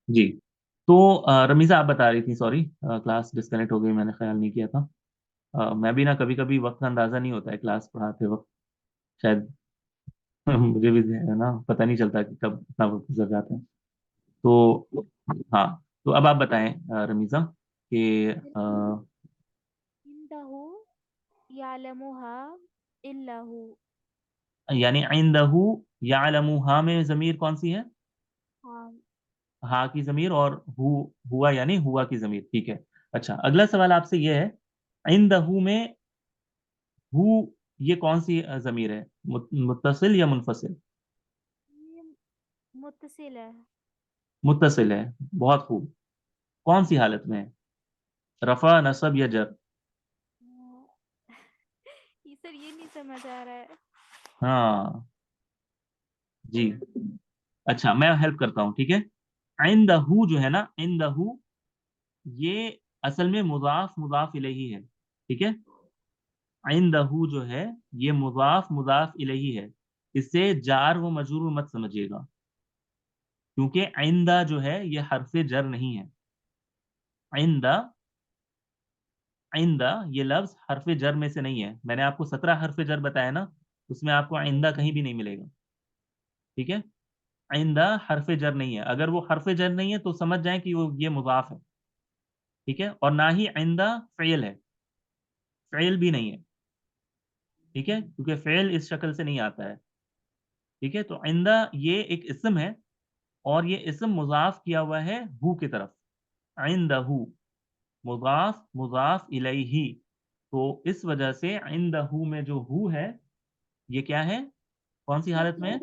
जी। तो रमीज़ा आप बता रही थी, सॉरी क्लास डिस्कनेक्ट हो गई, मैंने ख्याल नहीं किया था। मैं भी ना कभी कभी वक्त का अंदाजा नहीं होता है क्लास पढ़ाते वक्त, शायद मुझे भी है ना, पता नहीं चलता कि कब इतना वक्त गुजर जाता है। तो हाँ, तो अब आप बताएं रमीज़ा कि इंदहु यालमुहा इल्लहु। यानी इंदहु यालमु, हा में जमीर कौन सी है? हाँ। हा की जमीर, और हुआ यानी हुआ की जमीर, ठीक है। अच्छा, अगला सवाल आपसे ये है, इंदहु में हु, ये कौन सी जमीर है, मुत्तसिल या मुनफसिल? ये मुत्तसिल है। मुत्तसिल है, बहुत खूब। कौन सी हालत में है, रफा, नसब या जर? ये सर ये नहीं समझ आ रहा है। हाँ जी। अच्छा, मैं हेल्प करता हूँ, ठीक है। इंदहु जो है ना, इंदहु, ये असल में मुजाफ मुजाफ इलैही है, ठीक है। इंदहु जो है, ये मुजाफ मुजाफ इलैही है। इसे जार व मजरूर मत समझिएगा, क्योंकि इंदा जो है ये हरफ जर नहीं है। इंदा, आइंदा ये लफ्ज हरफ जर में से नहीं है। मैंने आपको 17 हरफ जर बताया ना, उसमें आपको आइंदा कहीं भी नहीं मिलेगा, ठीक है। आइंदा हरफ जर नहीं है, अगर वो हरफ जर नहीं है तो समझ जाएं कि वो ये मुजाफ है, ठीक है। और ना ही आइंदा फेल है, फेल भी नहीं है, ठीक है, क्योंकि फेल इस शक्ल से नहीं आता है, ठीक है। तो आइंदा ये एक इसम है, और ये इसम मुजाफ किया हुआ है हु की तरफ। आइंदहु मुजाफ मुजाफ इलैही, तो इस वजह से आइंदहु में जो हु है, ये क्या है, कौन सी हालत में है?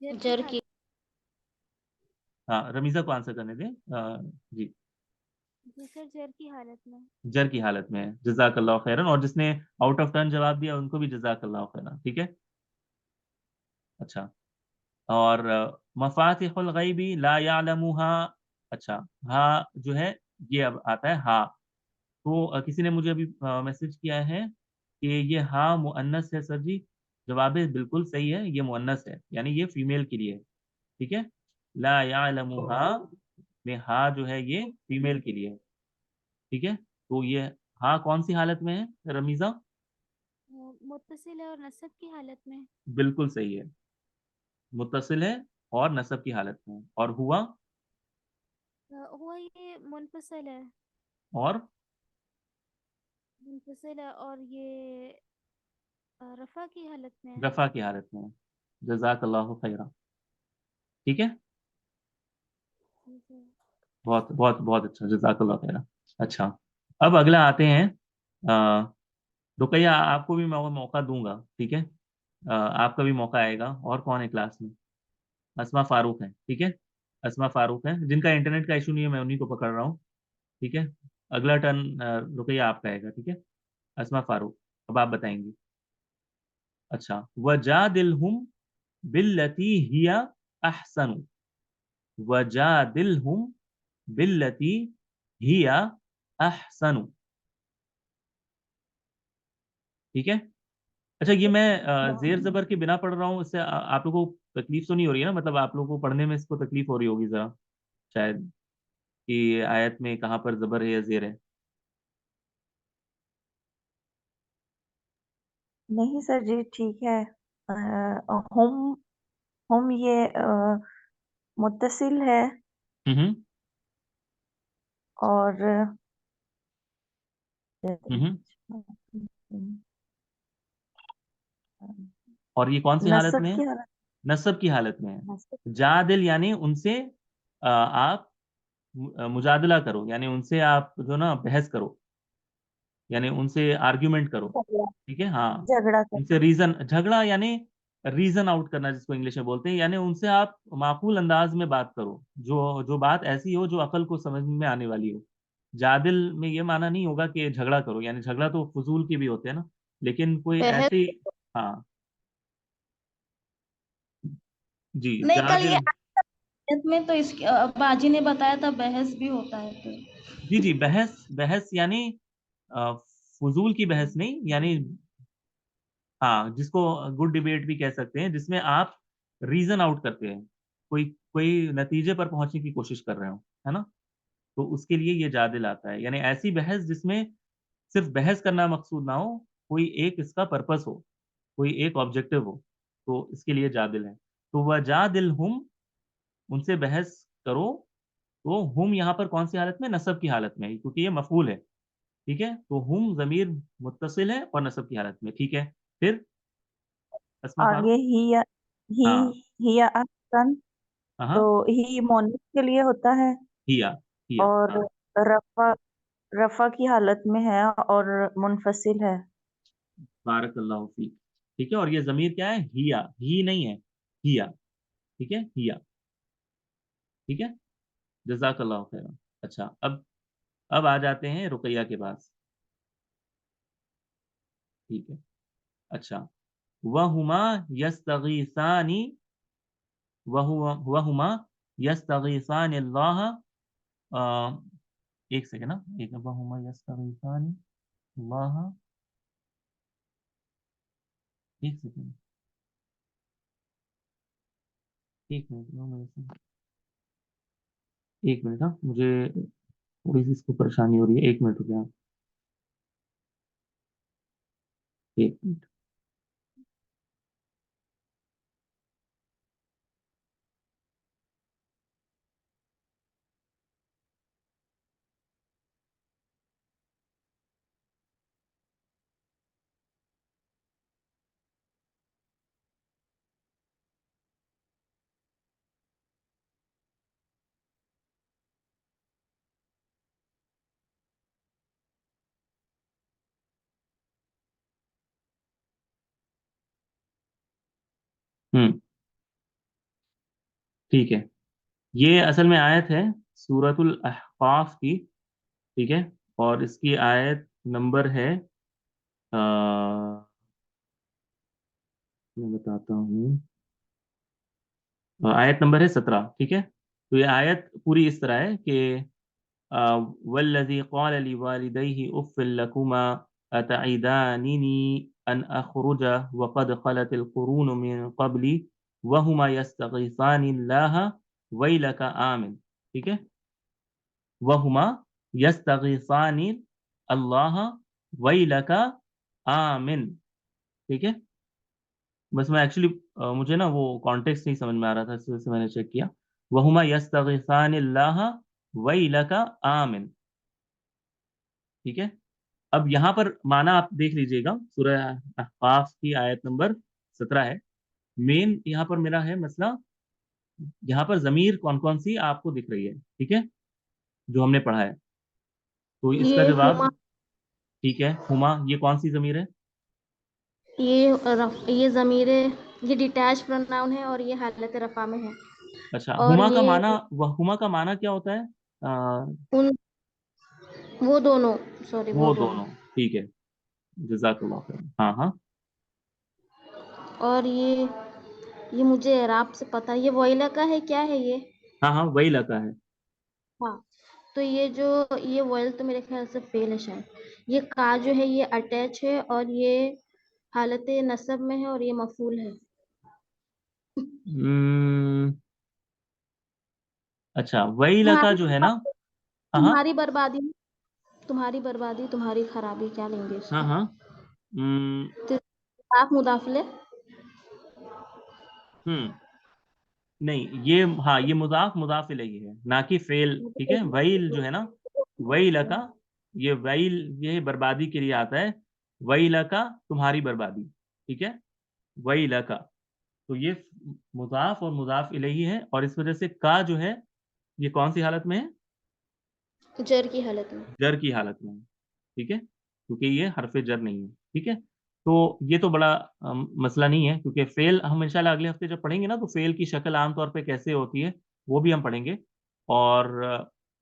जर की जर की। हालत। हाँ, रमीजा को आंसर करने दें। जी, जी सर जर की हालत में। जर की हालत में है, जजाकल्लाह खैरन। और जिसने आउट ऑफ टर्न जवाब दिया उनको भी जजाकल्लाह खैरन, ठीक है। अच्छा, और मफातिहुल गैबी ला यालमुहा। अच्छा, हा जो है, ये अब आता है हा। तो किसी ने मुझे अभी मैसेज किया है कि ये हा मुअन्नस है सर जी। जवाब है बिल्कुल सही है, ये मुअन्नस है, यानी ये फीमेल के लिए है, ठीक है। ला यालमुहा में हा जो है ये फीमेल के लिए है, ठीक है। तो ये हाँ कौन सी हालत में है रमीजा? मुत्तसिल है और नसब की हालत में। बिल्कुल सही है, मुत्तसिल है और नसब की हालत में है। और हुआ? हुआ ये मुनफसिल है। और मुनफसिल है और ये रफ़ा की हालत में है। रफा की हालत में है। जजाकल्लाहु खैरा, ठीक है। जी सर। बहुत बहुत बहुत अच्छा, जजाकल्लाहु खैरा। अच्छा, अब अगला आते हैं। अ, रुकैया, आपको भी मैं मौका दूंगा, ठीक है। आपका भी मौका आएगा। और कौन है क्लास में? असमा फारूक है, ठीक है। असमा फारूक है, जिनका इंटरनेट का इशू नहीं है, मैं उन्हीं को पकड़ रहा हूँ, ठीक है। अगला टर्न रुकैया आपका आएगा, ठीक है। असमा फारूक, अब आप बताएंगी। अच्छा, वजादिलहुम बिल्लती हिया अहसनु। वजादिलहुम बिल्लती हिया अहसनु, ठीक है। अच्छा, ये मैं जेर जबर के बिना पढ़ रहा हूँ, इससे आप लोगों को तकलीफ तो नहीं हो रही है ना? मतलब आप लोगों को पढ़ने में इसको तकलीफ हो रही होगी जरा, शायद, कि आयत में कहाँ पर जबर है या जेर है। नहीं सर जी, ठीक है। हम हम ये मुत्तसिल है। हम्म और हम्म। और ये कौन सी हालत नसब में है? की हालत। नसब की हालत में नसब। है। जादिल यानी उनसे आप मुजादला करो, यानी उनसे आप जो ना बहस करो, यानी उनसे आर्ग्यूमेंट करो, झगड़ा। ठीक है। हाँ, झगड़ा उनसे करना। रीजन, झगड़ा यानी रीजन आउट करना, जिसको इंग्लिश में बोलते हैं, यानी उनसे आप माकूल अंदाज में बात करो, जो जो बात ऐसी हो जो अकल को समझ में आने वाली हो। जादिल में ये माना नहीं होगा कि झगड़ा करो, यानी झगड़ा तो फजूल की भी होते हैं ना, लेकिन कोई बहस। ऐसी, हाँ जी, नहीं, कल ये जादिल। आयत में तो इस बाजी ने बताया था बहस भी होता है तो। जी जी, बहस, बहस यानी अ, फजूल की बहस नहीं, यानी हाँ, जिसको गुड डिबेट भी कह सकते हैं, जिसमें आप रीजन आउट करते हैं, कोई कोई नतीजे पर पहुंचने की कोशिश कर रहे हो, है ना, तो उसके लिए ये जादिल आता है। यानी ऐसी बहस जिसमें सिर्फ बहस करना मकसूद ना हो, कोई एक इसका पर्पस हो, कोई एक ऑब्जेक्टिव हो, तो इसके लिए जादिल है। तो वह जादिल हुम, उनसे बहस करो। तो हुम यहाँ पर कौन सी हालत में? नसब की हालत में, क्योंकि ये मफूल है। ठीक है, तो हुम जमीर मुत्तसिल है और नसब की हालत में। ठीक है, फिर अस्मा आगे फारूक। ही हाँ हिया अहसन, तो हाँ, ही मोनिस के लिए होता है, हिया, हिया, और हाँ। रफा रफा की हालत में है और मुनफसिल है। बारकल्लाहु फीक। ठीक है, और ये जमीर क्या है? हिया, ही नहीं है, हिया। ठीक है, हिया। ठीक है, जजाकल्लाहु खैरन। अच्छा, अब आ जाते हैं रुकैया के पास। ठीक है, अच्छा। वहुमा यस्तगीसानी, वहुमा यस्तगीसान अल्लाह। अ, एक सेकंड ना, एक, वहुमा यस्तगीसान अल्लाह। एक सेकंड, एक मिनट, एक मिनट, हाँ, मुझे थोड़ी सी इसको परेशानी हो रही है। एक मिनट रुकिए आप, एक मिनट। हम्म, ठीक है। ये असल में आयत है सूरतुल अहकाफ की। ठीक है, और इसकी आयत नंबर है, मैं बताता हूँ, आयत नंबर है 17। ठीक है, तो ये आयत पूरी इस तरह है कि वल्लज़ी क़ाल लिवालिदैहि उफ़्फ़िल लकुमा अतईदानिनी अन अख़रुज वक़द ख़लतिल क़ुरून मिन क़ब्ली वहुमा यस्तग़ीसानिल्लाह वैलक आमिन। ठीक है, वहुमा यस्तग़ीसानि अल्लाह वैलक आमिन। ठीक है, बस मैं एक्चुअली, मुझे ना वो कॉन्टेक्स्ट नहीं समझ में आ रहा था, इस वजह से मैंने चेक किया। वहुमा यस्तग़ीसानिल्लाह वैलक आमिन। ठीक है, अब यहाँ पर माना आप देख लीजिएगा, सूरह अहकाफ की आयत नंबर 17 है। मेन यहाँ पर मेरा है मसला, यहाँ पर जमीर कौन कौन सी आपको दिख रही है? ठीक है, जो हमने पढ़ा है, तो इसका ये जवाब। हुमा, ठीक है, हुमा, ये कौन सी जमीर है? ये ज़मीरे, ये डिटैच प्रोनाउन है और ये हालत रफ़ा में है। अच्छा, और हुमा का ये माना, वह हुमा का माना क्या होता है? उन वो दोनों, सॉरी वो वो दोनों। दोनों। ठीक है, जजाकल्लाह खैर। हाँ हाँ, और ये मुझे एराब से पता है, ये वोइला का है, क्या है ये? हाँ हाँ, वही लगा है। हाँ, तो ये वोइल तो मेरे ख्याल से फेल है शायद। ये का जो है ये अटैच है और ये हालत नसब में है और ये मफूल है। हम्म, अच्छा, वही लगा तुम्हारी जो है ना। हाँ हाँ, तुम्हारी बर्बादी, तुम्हारी बर्बादी, तुम्हारी खराबी, क्या लेंगे हाँ इसको? हाँ। हम्म तो आप मुदाफिले। हम्म, नहीं, ये, हाँ, ये मुजाफ मुजाफ इलैहि है, ना कि फेल। ठीक है, वैल जो है ना, वही लका, ये वैल, ये बर्बादी के लिए आता है। वही लका, तुम्हारी बर्बादी। ठीक है, वही लका, तो ये मुजाफ और मुजाफ इलैहि है, और इस वजह से का जो है, ये कौन सी हालत में है? जर की हालत में। जर की हालत में है। ठीक है, क्योंकि ये हरफ जर नहीं है। ठीक है, तो ये तो बड़ा मसला नहीं है, क्योंकि फेल हम इंशाल्लाह अगले हफ्ते जब पढ़ेंगे ना, तो फेल की शक्ल आमतौर पे कैसे होती है वो भी हम पढ़ेंगे। और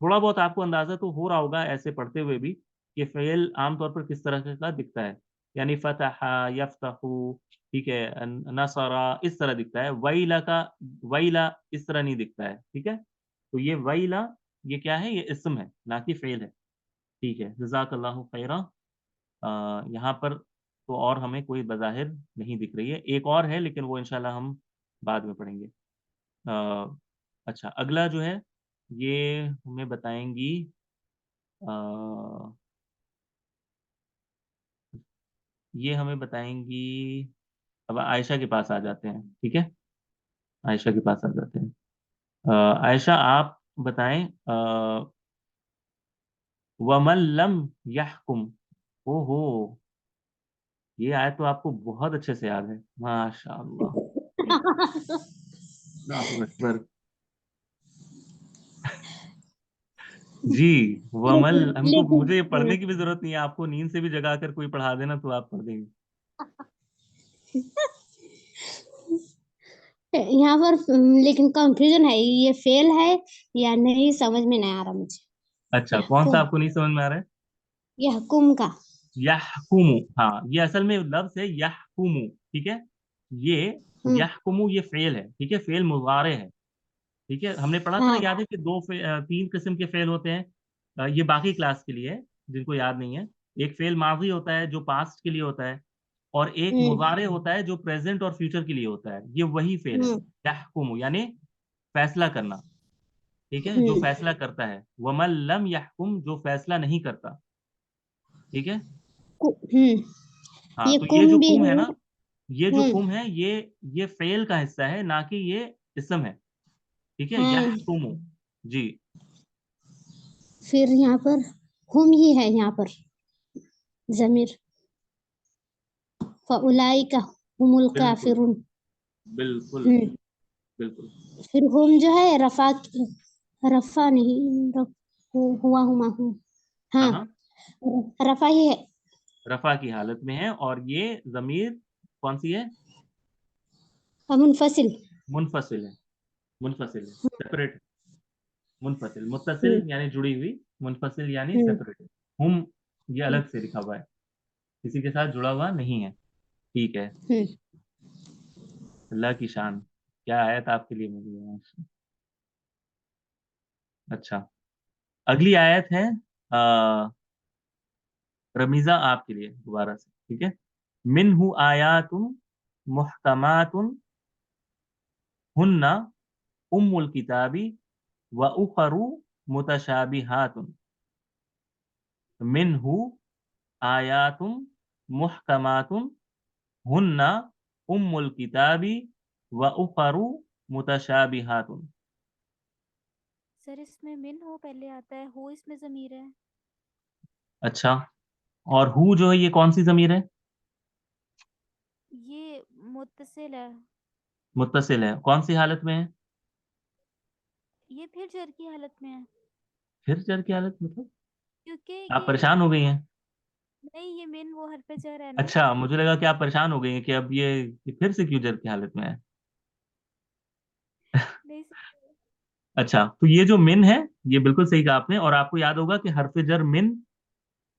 थोड़ा बहुत आपको अंदाजा तो हो रहा होगा ऐसे पढ़ते हुए भी, कि फेल आमतौर पर किस तरह का दिखता है। यानी फतहा, यफ्तहु, ठीक है, नसरा, इस तरह दिखता है। वैला का, वैला इस तरह नहीं दिखता है। ठीक है, तो ये वैला, ये क्या है? ये इस्म है, ना कि फेल है। ठीक है, जजाकल्लाहु खैरा। यहाँ पर तो और हमें कोई बज़ाहिर नहीं दिख रही है। एक और है, लेकिन वो इंशाल्लाह हम बाद में पढ़ेंगे। अच्छा, अगला जो है ये हमें बताएंगी, अ, ये हमें बताएंगी। अब आयशा के पास आ जाते हैं, ठीक है, आयशा के पास आ जाते हैं। आयशा आप बताएं, वमन लम यहकुम। ओहो, ये आयत तो आपको बहुत अच्छे से याद है, माशाअल्लाह। अल्लाहु अकबर। जी, वमल, लेकिन हमको मुझे ये लेकिन पढ़ने की भी जरूरत नहीं है, आपको नींद से भी जगा कर कोई पढ़ा देना तो आप पढ़ देंगे। यहाँ पर लेकिन कंफ्यूजन है, ये फेल है या नहीं, समझ में नहीं आ रहा मुझे। अच्छा, कौन सा यहकुम, आपको नहीं समझ में आ रहा है? यहकुम का। यहकुमु, हाँ, ये असल में लफ्ज है यहकुमु, ठीक है। ये हम्म। यहकुमु ये फेल है, ठीक है, फेल मुजारे है, ठीक है। हमने पढ़ा था ना, हाँ। याद है कि तीन किस्म के फेल होते हैं। ये बाकी क्लास के लिए है, जिनको याद नहीं है। एक फेल माजी होता है जो पास्ट के लिए होता है, और एक हम्म। मुजारे होता है जो प्रेजेंट और फ्यूचर के लिए होता है। ये वही फेल है, हम्म। यहकुमु यानी फैसला करना, ठीक है, जो हम्म। फैसला करता है। वमन लम यहकुम, जो फैसला नहीं करता, ठीक है। हाँ, ये तो ये जो कुम भी कुम है है। ना, ये जो हम्म। कुम है, ये फेल का हिस्सा है, ना कि ये इसम है, ठीक है, हाँ, यहकुमु। जी। फिर यहाँ पर हुम ही है यहाँ पर जमीर, फउलाइका हुमुल बिल्कुल, काफिरून। बिल्कुल, हम्म। बिल्कुल। फिर हुम जो है रफा, रफा नहीं, हुआ हुमा हूँ। हाँ, हाँ, हाँ, रफा ही है। रफा की हालत में है, और ये जमीर कौन सी है? और मुनफसिल। मुनफसिल है, मुनफसिल है, सेपरेट। मुनफसिल, मुत्तसिल हम्म। यानी जुड़ी हुई, मुनफसिल यानी हम्म। सेपरेट। हम, ये अलग से लिखा हुआ है, किसी के साथ जुड़ा हुआ नहीं है, ठीक है। हम्म। अल्लाह की शान, क्या आयत आपके लिए मिली है, माशा। अच्छा, अगली आयत है रमीजा आपके लिए दोबारा से, ठीक है। मिन्हु आयातुम मुहकमातुन हुन्ना उम्मुल किताबी व उखरु मुतशाबिहातुन। मिन्हु आयातुम मुहकमातुन हुन्ना उम्मुल किताबी व उखरु मुतशाबिहातुन। सर इसमें मिन हो पहले आता है, हो इसमें जमीर है। अच्छा, और हु जो है ये कौन सी जमीर है? ये मुत्तसिल है। मुत्तसिल है, कौन सी हालत में है? ये फिर जर की हालत में है, फिर जर की हालत मतलब? क्योंकि आप ये परेशान हो गई हैं? नहीं, ये मिन वो हरफ जर है ना। अच्छा, मुझे लगा कि आप परेशान हो गई हैं कि अब ये फिर से क्यों जर की हालत में है। नहीं सर। अच्छा, तो ये जो मिन है, ये बिल्कुल सही कहा आपने, और आपको याद होगा कि हरफ जर मिन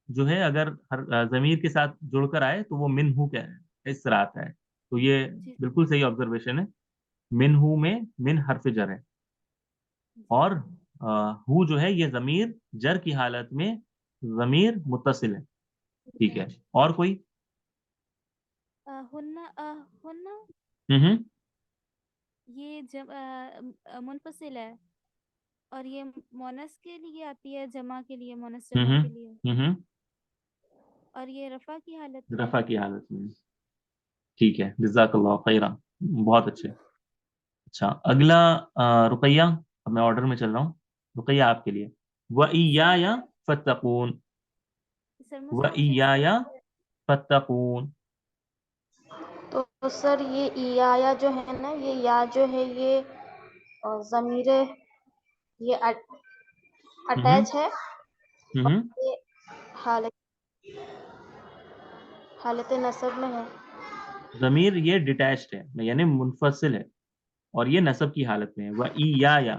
जो है, अगर हर जमीर के साथ जुड़कर आए तो वो मिन हु क्या है, इस तरह आता है। तो ये जी बिल्कुल सही ऑब्जर्वेशन है। मिन हु में मिन हरफ जर है, जी। और हु जो है ये जमीर जर की हालत में जमीर मुत्तसिल है, ठीक है। और कोई? हुन्ना हुन्ना हम्म, ये मुनफसिल है, और ये मोनस के लिए आती है, जमा के लिए, मोनस हम्म, जमा के लिए, हम्म, और ये रफा की हालत में है। रफा की हालत में, ठीक है, जज़ाकल्लाह खैरा, बहुत अच्छे। अच्छा, अगला रुकैया, अब मैं ऑर्डर में चल रहा हूँ। रुकैया आपके लिए, व सर इयाया फत्तकून, सर व मुझसे फिर इयाया फत्तकून। तो सर ये या जो है ना, ये या जो है ये जमीर, ये हम्म, अटैच है। हम्म। ये हालत हालत नसब में है। जमीर ये डिटैच्ड है, यानी मुनफसिल है, और ये नसब की हालत में है, व इयाया,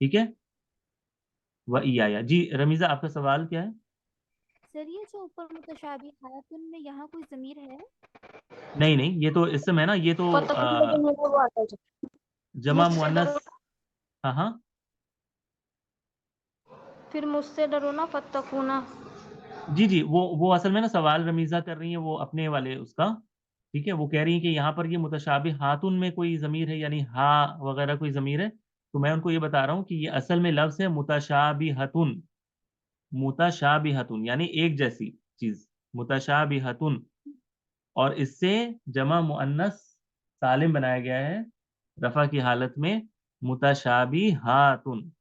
ठीक है। व इयाया, जी रमीजा आपका सवाल क्या है? सर ये जो ऊपर मुतशाबी हालातुन में यहाँ कोई जमीर है? नहीं नहीं, ये तो इसम है ना, ये तो फतकुन लेकिन मेरा वो अटैच है। जमा मुझसे मुअन्नस। डरो, हाँ, हाँ। फिर मुझसे डरो ना, फतकुना। जी जी, वो असल में ना सवाल रमीजा कर रही है, वो अपने वाले उसका, ठीक है, वो कह रही है कि यहाँ पर ये मुतशाबिहातुन में कोई ज़मीर है, यानी हा वगैरह कोई ज़मीर है। तो मैं उनको ये बता रहा हूँ कि ये असल में लफ्ज़ है मुतशाबिहतुन। मुतशाबिहतुन यानी एक जैसी चीज, मुतशाबिहतुन। और इससे जमा मुअन्नस सालिम बनाया गया है रफा की हालत में, मुतशाबिहातुन।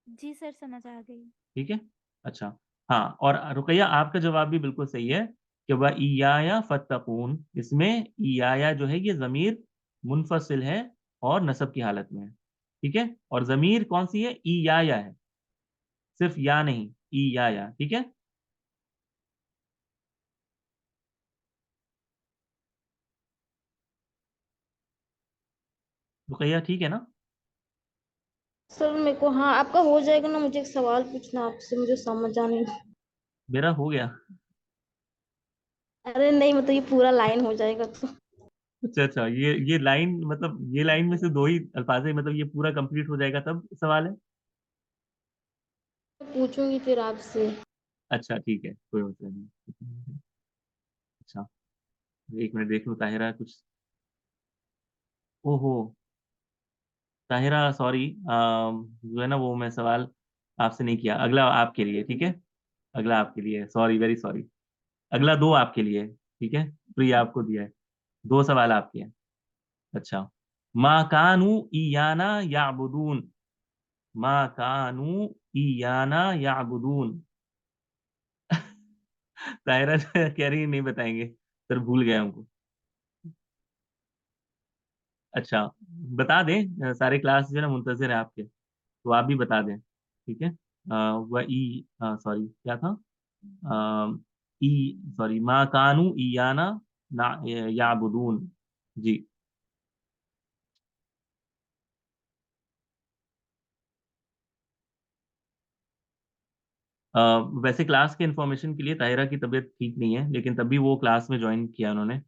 जी सर, समझ आ गई। ठीक है, अच्छा। हाँ, और रुकैया आपका जवाब भी बिल्कुल सही है कि वह इयाया फत्तकून, इसमें इयाया जो है ये जमीर मुनफसिल है और नसब की हालत में है। ठीक है, और जमीर कौन सी है? इयाया है, सिर्फ या नहीं, इयाया। ठीक है, रुकैया ठीक है ना? सर मेरे को, हाँ आपका हो जाएगा ना, मुझे एक सवाल पूछना आपसे, मुझे समझ आने। मेरा हो गया। अरे नहीं, मतलब ये पूरा लाइन हो जाएगा तो अच्छा अच्छा, ये लाइन, मतलब ये लाइन में से दो ही अल्फाज है, मतलब ये पूरा कंप्लीट हो जाएगा तब सवाल है। पूछूंगी फिर आपसे। अच्छा ठीक है, कोई मसला नहीं। अच्छा, एक मिनट देख लूँ ताहिरा कुछ। ओहो, ताहिरा सॉरी, जो है ना वो मैं सवाल आपसे नहीं किया, अगला आपके लिए। ठीक है, अगला आपके लिए, सॉरी वेरी सॉरी। अगला दो आपके लिए, ठीक है, फ्री आपको दिया है, दो सवाल आपके हैं। अच्छा, मा कानू ईयाना याबुदून। मा कानू ईयाना याबुदून। तायरा कह रही है नहीं बताएंगे, सर भूल गए हमको। अच्छा, बता दें, सारे क्लास जो है ना मुंतजिर है आपके, तो आप भी बता दें। ठीक है, वह ई, सॉरी क्या था, अ, ई, सॉरी, मा कानू ईयाना ना याबुदून। जी। अ, वैसे क्लास के इंफॉर्मेशन के लिए ताहिरा की तबीयत ठीक नहीं है, लेकिन तब भी वो क्लास में ज्वाइन किया उन्होंने।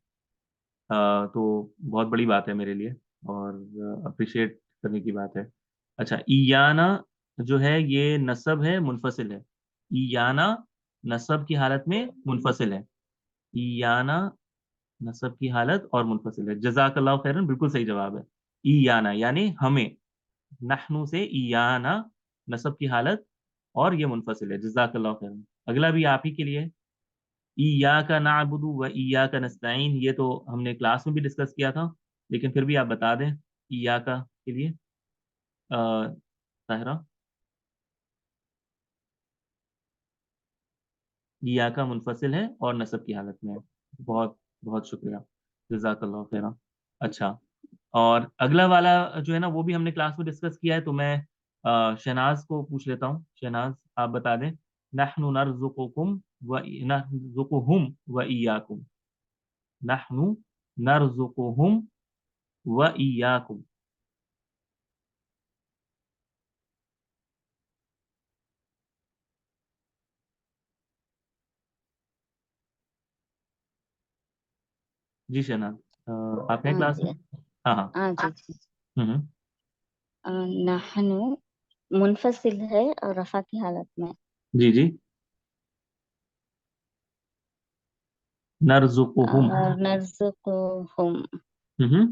तो बहुत बड़ी बात है मेरे लिए, और अप्रिशिएट करने की बात है। अच्छा, ईयाना जो है ये नसब है मुनफसिल है। ईयाना नसब की हालत में मुनफसिल है। ईयाना नसब की हालत और मुनफसिल है। जज़ाकल्लाहु खैरन, बिल्कुल सही जवाब है। ईयाना यानी हमें, नहनु से ईयाना नसब की हालत, और ये मुनफसिल है। जज़ाकल्लाहु खैरन। अगला भी आप ही के लिए। इय्याका नअबुदु व इय्याका नस्तईन, ये तो हमने क्लास में भी डिस्कस किया था, लेकिन फिर भी आप बता दें इय्याका के लिए। ताहिरा, इय्याका मुनफसिल है और नसब की हालत में है। बहुत बहुत शुक्रिया, जज़ाकल्लाहु खैरा। अच्छा, और अगला वाला जो है ना वो भी हमने क्लास में डिस्कस किया है, तो मैं शहनाज को पूछ लेता हूँ। शहनाज, आप बता दें। नहनु नरज़ुकुकुम व नरज़ुकुहुम व इय्याकुम। नहनु नरज़ुकुहुम व इय्याकुम। जी शहनाज, आप हैं हाँ क्लास में? जी। हाँ हाँ। हाँ जी जी। हम्म। नहनु मुनफसिल है और रफा की हालत में। जी जी। नरजुकुहुम। और नर्जुकुहुम, हम्म।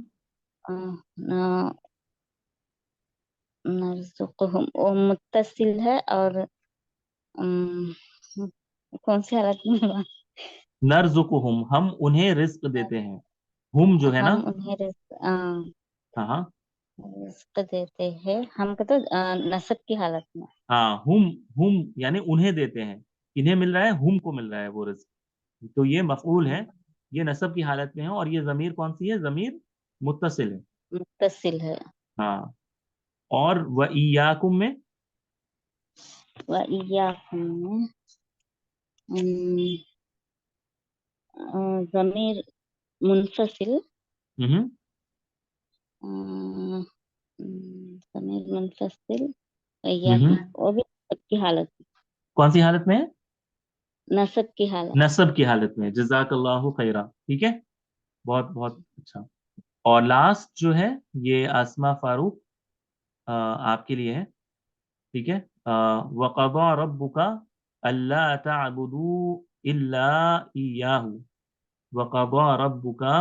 अ, न- नर्जुकुहुम वो मुत्तसिल है और अम, कौन सी हालत में हुआ? नरजुकुहुम, हम उन्हें रिस्क देते हैं। हुम जो है ना, हम उन्हें हाँ हाँ, रिस्क देते हैं, हमको तो नसब की हालत में। हाँ हुम। हुम यानी उन्हें देते हैं, इन्हें मिल रहा है, हुम को मिल रहा है वो रिस्क। तो ये मफऊल है, ये नसब की हालत में है, और ये जमीर कौन सी है? जमीर मुत्तसिल है। मुत्तसिल है। हाँ, और व इयाकुम में, व इय्याकुम में जमीर मुनफसिल, हम्म जमीर मुनफसिल, हम्म, इय्याकुम वो भी नसब की हालत, कौन सी हालत में है? नसब की हालत। नसब की हालत में। जजाकल्लाहु खैरा। ठीक है, बहुत बहुत अच्छा। और लास्ट जो है ये आसमा फारूक, आपके लिए है। ठीक है, वक़ज़ा रब्बुका अल्ला ताबुदू इल्ला इय्याहु। वक़ज़ा रब्बुका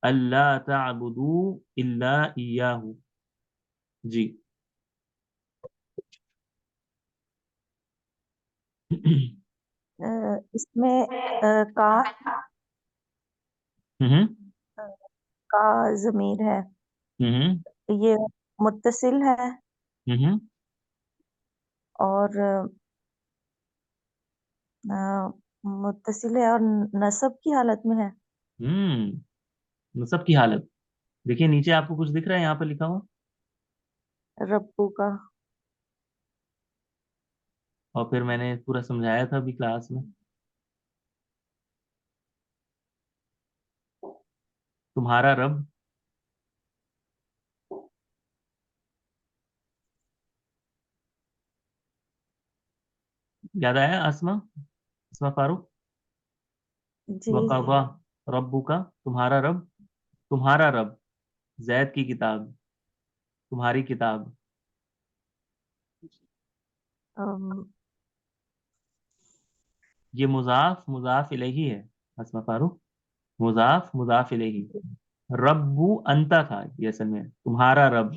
अल्ला तअबुदू इल्ला इय्याहु। जी। इसमें का हम्म का जमीर है, हम्म ये मुत्तसिल है हम्म और मुत्तसिल है और नसब की हालत में है। नसब की हालत। देखिए नीचे आपको कुछ दिख रहा है यहाँ पर लिखा हुआ, रब्बू का। और फिर मैंने पूरा समझाया था अभी क्लास में। तुम्हारा रब। याद आया आसमा, आसमा फारूक? जी वक़ज़ा रब्बुका, तुम्हारा रब। तुम्हारा रब, जैद की किताब, तुम्हारी किताब। अम, ये मुजाफ मुजाफ इलैही है आसमा फारूक, मुजाफ मुजाफ इलैही। रब्बु अंता था ये असल में, तुम्हारा रब।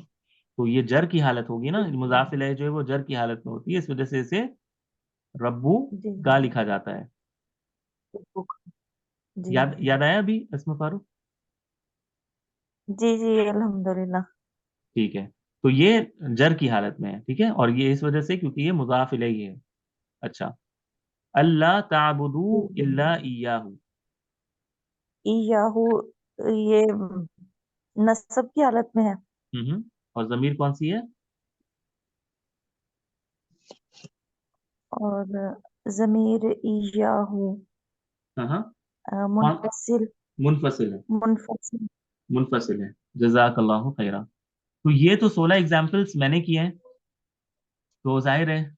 तो ये जर की हालत होगी ना, मुजाफ इलैही जो है वो जर की हालत में होती है, इस वजह से इसे रब्बु जी का लिखा जाता है। रब्बू का। जी याद याद आया अभी आसमा फारूक? जी जी अल्हम्दुलिल्लाह। ठीक है। तो ये जर की हालत में है, ठीक है, और ये इस वजह से क्योंकि ये मुजाफ इलैही है। अच्छा, अल्लाह ताबुदू इल्ला इय्याहु। याहू, ये नसब की हालत में है और जमीर कौन सी है? और जमीर याहू हाँ हाँ, कौन? मुनफसिल। मुनफसिल है। मुनफसिल। मुनफसिल है। जज़ाकल्लाहु खैरा। तो ये तो 16 एग्जाम्पल्स मैंने किए हैं, तो जाहिर है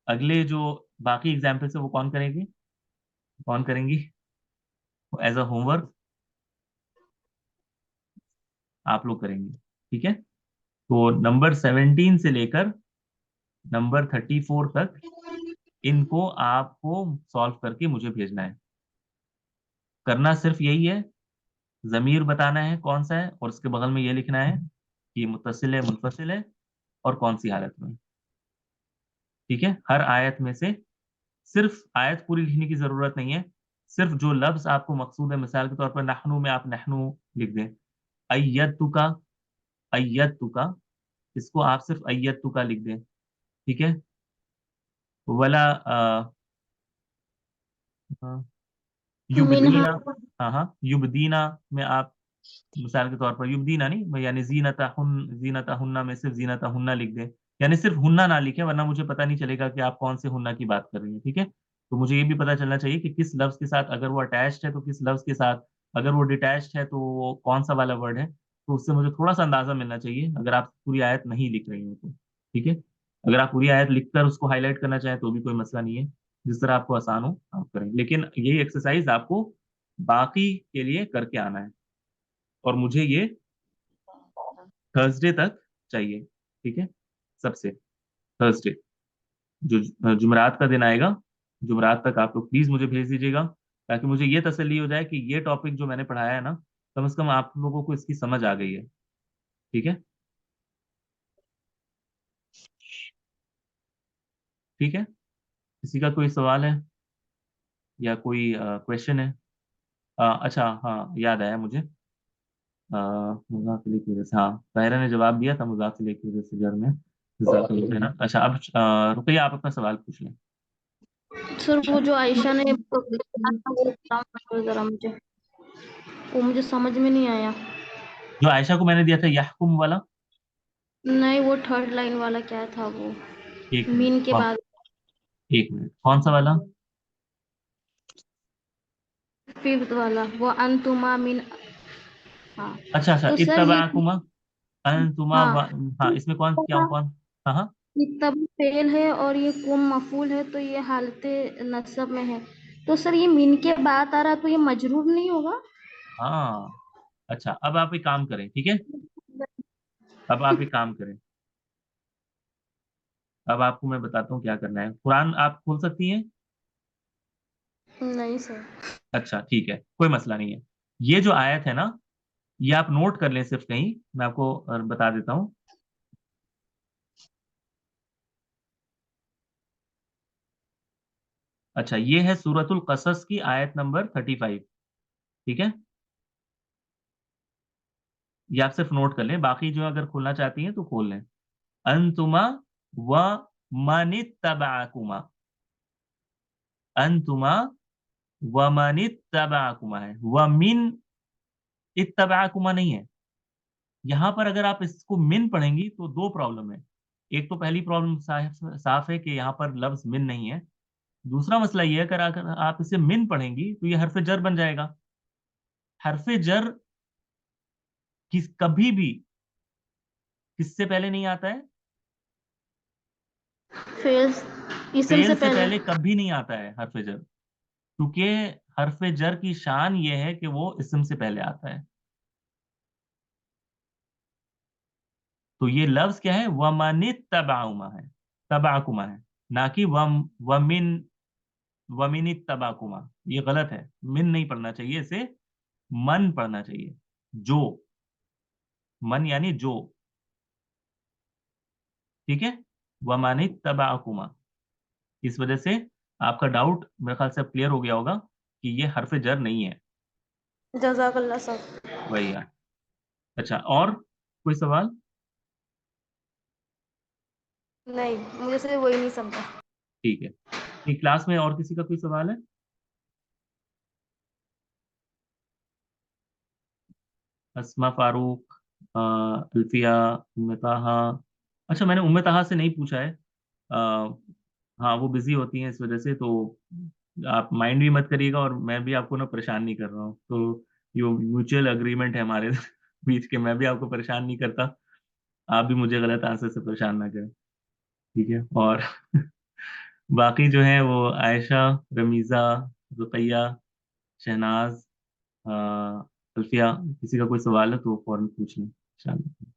अगले जो बाकी एग्जाम्पल्स है वो कौन करेंगे, कौन करेंगी एज अ होमवर्क? आप लोग करेंगे, ठीक है। तो नंबर 17 से लेकर नंबर 34 तक इनको आपको सॉल्व करके मुझे भेजना है। करना सिर्फ यही है, जमीर बताना है कौन सा है, और उसके बगल में ये लिखना है कि मुत्तसिल है मुनफसिल है और कौन सी हालत में। ठीक है, हर आयत में से सिर्फ आयत पूरी लिखने की जरूरत नहीं है, सिर्फ जो लफ्ज आपको मकसूद है, मिसाल के तौर पर नहनु में आप नहनु लिख दें, अय्यतुका, अय्यतुका, इसको आप सिर्फ अय्यतुका लिख दें, ठीक है। वला हाँ, मिनहा। युबदीना, हाँ हाँ, युबदीना में आप मिसाल के तौर पर युबदीना नहीं, यानी जीनता हुन्ना में सिर्फ जीनता हुन्ना लिख दें, यानी सिर्फ हुन्ना ना लिखें, वरना मुझे पता नहीं चलेगा कि आप कौन से हुन्ना की बात कर रही हैं, ठीक है। तो मुझे ये भी पता चलना चाहिए कि किस लफ्ज के साथ, अगर वो अटैच्ड है तो किस लफ्ज के साथ, अगर वो डिटैच्ड है तो वो कौन सा वाला वर्ड है, तो उससे मुझे थोड़ा सा अंदाजा मिलना चाहिए, अगर आप पूरी आयत नहीं लिख रही हो तो, ठीक है। अगर आप पूरी आयत लिखकर उसको हाईलाइट करना चाहें तो भी कोई मसला नहीं है, जिस तरह आपको आसान हो आप करें, लेकिन यही एक्सरसाइज आपको बाकी के लिए करके आना है, और मुझे ये थर्सडे तक चाहिए, ठीक है, सबसे। थर्सडे, जो जुमरात का दिन आएगा, जुमरात तक आप लोग प्लीज मुझे भेज दीजिएगा, ताकि मुझे ये तसल्ली हो जाए कि ये टॉपिक जो मैंने पढ़ाया है ना, कम से कम आप लोगों को इसकी समझ आ गई है, ठीक है। ठीक है, किसी का कोई सवाल है या कोई क्वेश्चन है? अच्छा हाँ, याद आया मुझे, मुजाफिले की वजह से, हाँ ताहिरा ने जवाब दिया था, मुजाफिले की वजह से घर में है ना। अच्छा, अब रुपया आप अपना सवाल पूछ लें। सर वो जो आयशा ने लिखा था वो बताओ जरा मुझे, वो मुझे समझ में नहीं आया। जो आयशा को मैंने दिया था यहकुम वाला, नहीं, वो थर्ड लाइन वाला क्या था वो, एक मिनट मीन के कौन, बाद। एक मिनट कौन सा वाला? फिफ्थ वाला, वो अंतुमा मीन। हाँ। अच्छा अच्छा, तो सर ये, इत्तबाकुमा अंतुमा हाँ, हाँ, इसमें कौन क्या कौन? हाँ हाँ ये तब फेल है और ये कुम मफूल है, तो ये हालते नसब में है। तो सर ये मीन के बाद आ रहा, तो ये मजरूर नहीं होगा? हाँ। अच्छा, अब आप एक काम करें, ठीक है, अब आप एक काम करें, अब आपको मैं बताता हूँ क्या करना है। कुरान आप खोल सकती हैं? नहीं सर। अच्छा ठीक है, कोई मसला नहीं है। ये जो आयत है ना, ये आप नोट कर लें सिर्फ कहीं, मैं आपको बता देता हूँ। अच्छा, ये है सूरतुल कसस की आयत नंबर 35। ठीक है, ये आप सिर्फ नोट कर लें, बाकी जो अगर खोलना चाहती हैं तो खोल लें। अंतुमा व मनित्तबाकुमा, अंतुमा व मनित्तबाकुमा है, व मिन इत्तबाकुमा नहीं है। यहां पर अगर आप इसको मिन पढ़ेंगी तो दो प्रॉब्लम है। एक तो पहली प्रॉब्लम साफ साफ है कि यहाँ पर लफ्ज मिन नहीं है। दूसरा मसला ये है, अगर आप इसे मिन पढ़ेंगी तो ये हरफ जर बन जाएगा। हरफ जर कभी भी किससे पहले नहीं आता है? फेल इसम फेल से से पहले। पहले कभी नहीं आता है हरफ जर, क्योंकि हरफ जर की शान ये है कि वो इसम से पहले आता है। तो ये लफ्ज क्या है? वमनित तबाउमा है, तबाकुमा है, ना कि वमिन, वमिनित तबाकुमा। ये गलत है, मिन नहीं पढ़ना चाहिए, इसे मन पढ़ना चाहिए। जो, मन यानी जो। ठीक है, वमानित तबाकुमा। इस वजह से आपका डाउट मेरे ख्याल से अब क्लियर हो गया होगा कि ये हरफ जर नहीं है। जज़ाकल्लाह साहब। वही है। अच्छा, और कोई सवाल? नहीं, मुझे से वही नहीं समझा। ठीक है, ये क्लास में और किसी का कोई सवाल है? अस्मा फारूक, अल्फिया, उम्मे ताहा। अच्छा, मैंने उम्मे ताहा से नहीं पूछा है। अ, हाँ, वो बिजी होती हैं इस वजह से, तो आप माइंड भी मत करिएगा, और मैं भी आपको ना परेशान नहीं कर रहा हूँ। तो ये म्यूचुअल अग्रीमेंट है हमारे बीच के, मैं भी आपको परेशान नहीं करता, आप भी मुझे गलत आंसर से परेशान ना करें। ठीक है, और बाकी जो है वो आयशा, रमीज़ा, रुकैया, शहनाज, अल्फिया, किसी का कोई सवाल है तो फौरन पूछ लें इंशाल्लाह।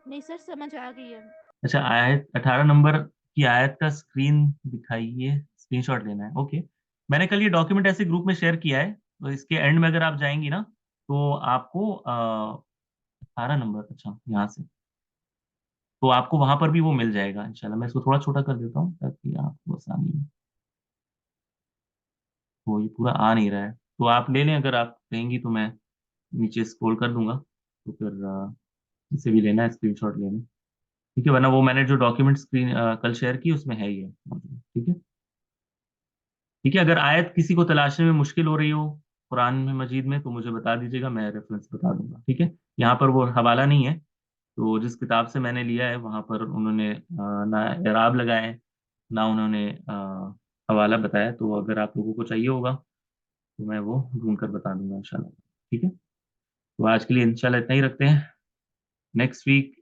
नहीं सर, समझ आ गई है। अच्छा, आयत 18 नंबर की आयत का स्क्रीन दिखाइए, स्क्रीनशॉट लेना है। ओके, मैंने कल ये डॉक्यूमेंट ऐसे ग्रुप में शेयर किया है, तो इसके एंड में अगर आप जाएंगी ना तो आपको 18 नंबर, अच्छा यहाँ से, तो आपको वहां पर भी वो मिल जाएगा इंशाल्लाह। मैं इसको थोड़ा छोटा कर देता हूँ ताकि आपको आसानी हो। तो ये पूरा आ नहीं रहा है, तो आप ले लें, अगर आप कहेंगी तो मैं नीचे स्क्रॉल कर दूंगा, तो फिर इसे भी लेना है, स्क्रीनशॉट लेना है। ठीक है, वरना वो मैंने जो डॉक्यूमेंट स्क्रीन कल शेयर की उसमें है ही है मौजूद। ठीक है, ठीक है, अगर आयत किसी को तलाशने में मुश्किल हो रही हो कुरान में मजीद में, तो मुझे बता दीजिएगा, मैं रेफरेंस बता दूंगा। ठीक है, यहाँ पर वो हवाला नहीं है, तो जिस किताब से मैंने लिया है वहाँ पर उन्होंने ना एराब लगाए हैं, ना उन्होंने हवाला बताया। तो अगर आप लोगों को चाहिए होगा तो मैं वो ढूंढ कर बता दूंगा इंशाल्लाह। ठीक है, तो आज के लिए इंशाल्लाह इतना ही रखते हैं। नेक्स्ट वीक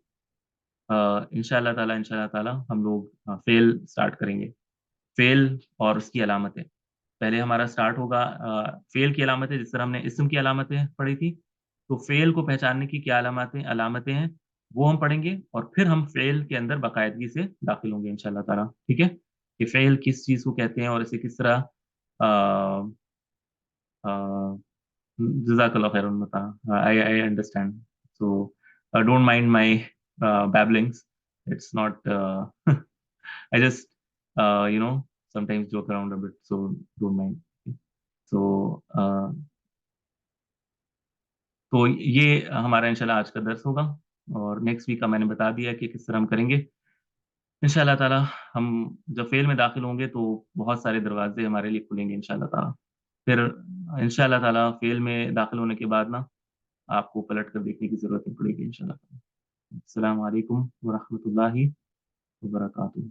इंशाल्लाह ताला हम लोग फेल स्टार्ट करेंगे। फेल और उसकी अलामतें, पहले हमारा स्टार्ट होगा फेल की अलामतें, जिस तरह हमने इस्म की अलामतें पढ़ी थी। तो फेल को पहचानने की क्या अलामतें अलामतें हैं वो हम पढ़ेंगे, और फिर हम फेल के अंदर बाकायदगी से दाखिल होंगे इंशाल्लाह ताला। ठीक है, कि फेल किस चीज़ को कहते हैं और इसे किस तरह जज़ाकल्लाह खैरन, बता, I understand. So don't mind my babblings. It's not I just sometimes joke around a bit, so don't mind. So तो ये हमारा इंशाल्लाह आज का दर्स होगा, और नेक्स्ट वीक का मैंने बता दिया कि किस तरह हम करेंगे इंशाल्लाह ताला। हम जब फेल में दाखिल होंगे तो बहुत सारे दरवाजे हमारे लिए खुलेंगे इंशाल्लाह ताला। फिर इंशाल्लाह ताला फेल में दाखिल होने के बाद ना आपको पलट कर देखने की जरूरत नहीं पड़ेगी इंशाल्लाह ताला। अस्सलाम वालेकुम व रहमतुल्लाहि व बरकातुहू।